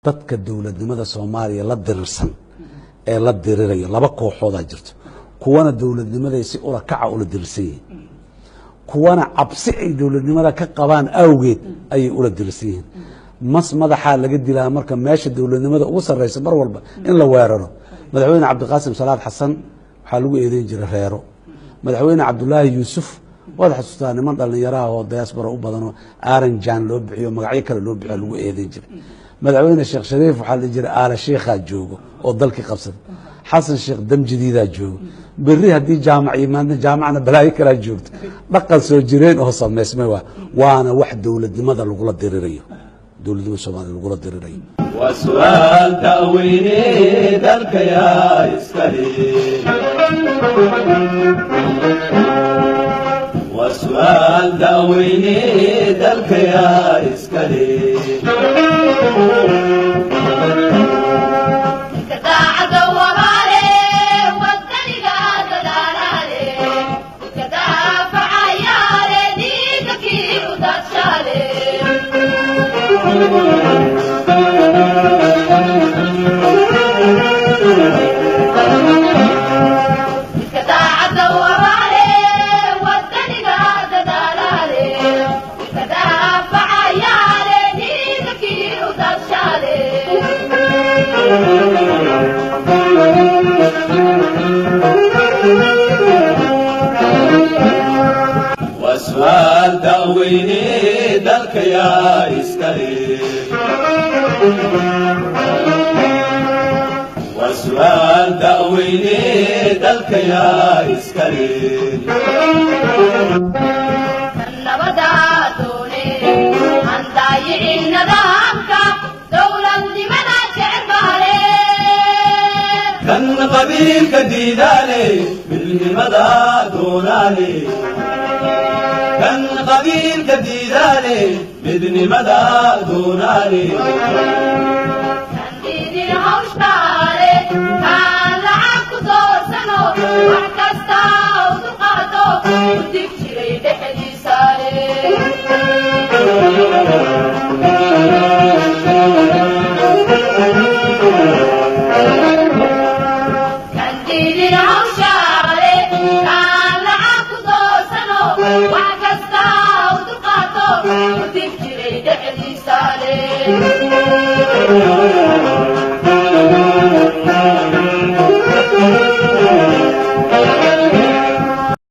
dadka dowladnimada Soomaaliya la dirirsan ee la dirirayo laba kooxood jirto kuwana dowladnimada si ula kaca ula dirirsan yihiin kuwana cabsi ay dowladnimada ka qabaan awgeed ay ula dirirsan yihiin mas madaxa laga dilaa marka meesha dowladnimada ugu sareysa mar walba in la weeraro madaxweyne Cabdiqaasim Salaad Xasan waxa lagu eedeyn jiray reero madaxweyne Cabdullaahi Yuusuf wada xasuustaa niman dhalinyaro oo diaspora u badan oo Aranjan loo bixiyo magacyo kale loo bixiyo lagu eedeyn jiray madaxweyne Sheekh Shariif waxa la jiray aala sheekha joogo oo dalkii qabsaday xasan sheekh damjidiida joogo berri hadii jaamacna balaayo kala joogto dhaqan soo jireen oo sameysmay waana wax dowladnimada lagu la dirirayo dowladnimada Soomaaliya lagu la dirirayo وسؤال تأويني ذلك يا إسكالي وسؤال تأويني ذلك يا إسكالي وسؤال تأويني ذلك يا إسكالي وسؤال تأويني ذلك يا إسكالي النبضاتوني عن ضايع النظامك دولة لمن تعبالي كان قبيل كديدالي بالمدى دونالي كان قبيل كديدالي بإذن مدى دونالي كان ديدي الهوش تاري كان لعبك دور سنو وحكستا ودقاتو وديك شري بحدي سالي كان ديدي الهوش تاري كان لعبك دور سنو وحكستا ودقاتو وديك شري بحدي سالي